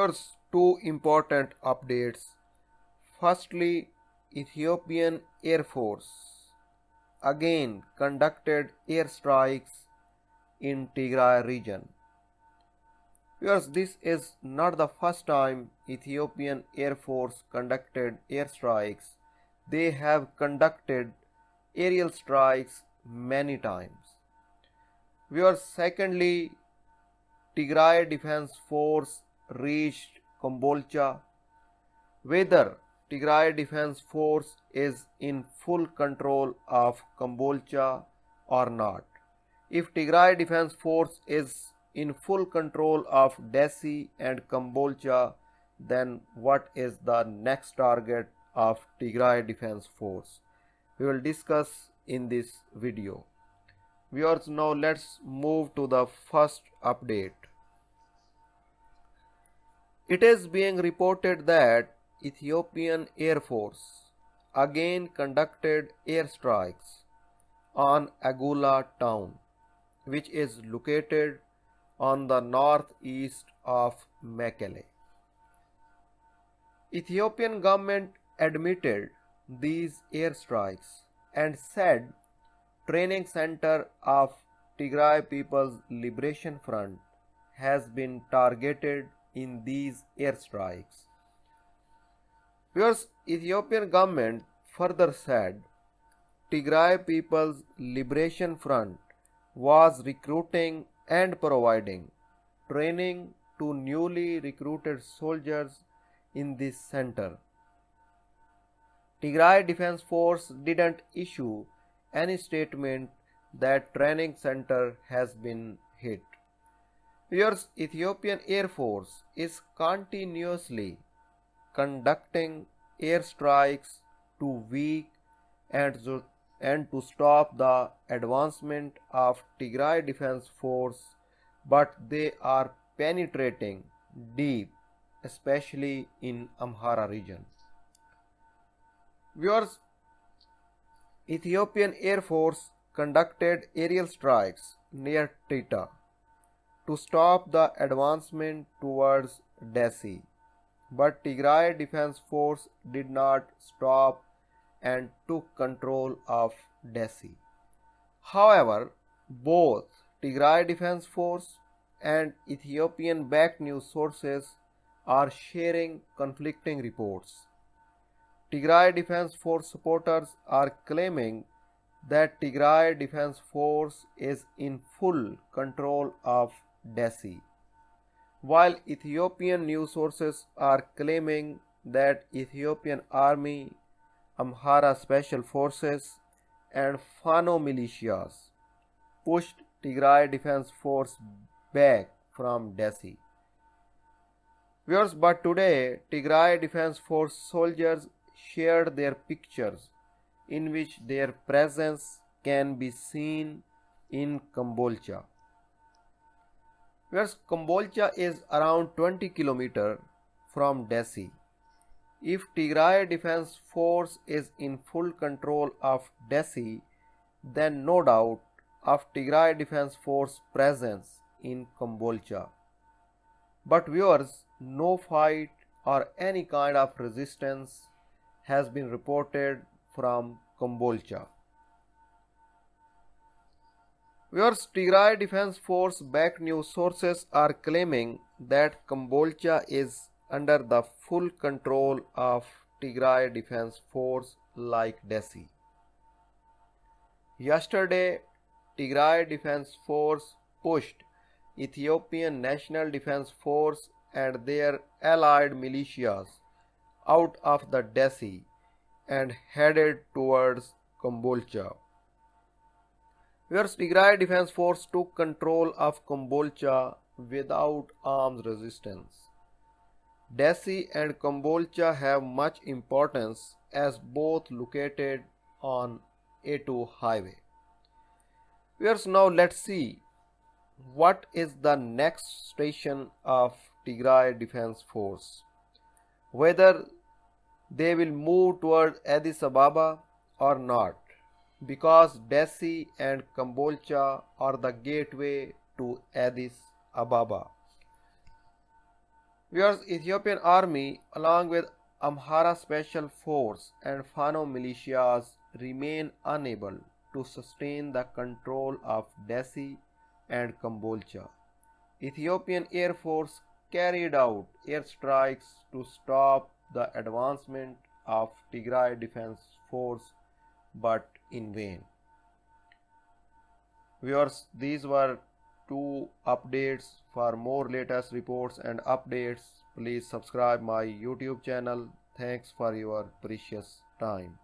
Here's two important updates. Firstly, Ethiopian Air Force again conducted airstrikes in Tigray region. Viewers, this is not the first time Ethiopian Air Force conducted airstrikes. They have conducted aerial strikes many times. Viewers, secondly, Tigray Defense Force reached Kombolcha. Whether Tigray Defense Force is in full control of Kombolcha or not. If Tigray Defense Force is in full control of Dessie and Kombolcha, then what is the next target of Tigray Defense Force? We will discuss in this video. Viewers, now let's move to the first update. It is being reported that Ethiopian Air Force again conducted airstrikes on Agula town, which is located on the northeast of Mekelle. Ethiopian government admitted these airstrikes and said training center of Tigray People's Liberation Front has been targeted in these airstrikes. Viewers, Ethiopian government further said Tigray People's Liberation Front was recruiting and providing training to newly recruited soldiers in this center. Tigray Defense Force didn't issue any statement that training center has been hit. Viewers, Ethiopian Air Force is continuously conducting airstrikes to weak and to stop the advancement of Tigray Defense Force, but they are penetrating deep, especially in Amhara region. Viewers, Ethiopian Air Force conducted aerial strikes near Tita to stop the advancement towards Dessie, but Tigray Defense Force did not stop and took control of Dessie. However, both Tigray Defense Force and Ethiopian-backed news sources are sharing conflicting reports. Tigray Defense Force supporters are claiming that Tigray Defense Force is in full control of Dessie, while Ethiopian news sources are claiming that Ethiopian Army, Amhara Special Forces and Fano militias pushed Tigray Defense Force back from Dessie. Viewers, but today Tigray Defense Force soldiers shared their pictures in which their presence can be seen in Kombolcha. Whereas Kombolcha is around 20 km from Dessie. If Tigray Defense Force is in full control of Dessie, then no doubt of Tigray Defense Force presence in Kombolcha. But viewers, no fight or any kind of resistance has been reported from Kombolcha. Viewers, Tigray Defense Force backed news sources are claiming that Kombolcha is under the full control of Tigray Defense Force like Dessie. Yesterday, Tigray Defense Force pushed Ethiopian National Defense Force and their allied militias out of the Dessie and headed towards Kombolcha. Where Tigray Defense Force took control of Kombolcha without armed resistance. Dessie and Kombolcha have much importance as both located on A2 highway. Viewers, now let's see what is the next station of Tigray Defense Force. Whether they will move toward Addis Ababa or not, because Dessie and Kombolcha are the gateway to Addis Ababa. Whereas Ethiopian army along with Amhara special force and Fano militias remain unable to sustain the control of Dessie and Kombolcha. Ethiopian Air Force carried out airstrikes to stop the advancement of Tigray Defense Force but in vain. Viewers, these were two updates. For more latest reports and updates, please subscribe my YouTube channel. Thanks for your precious time.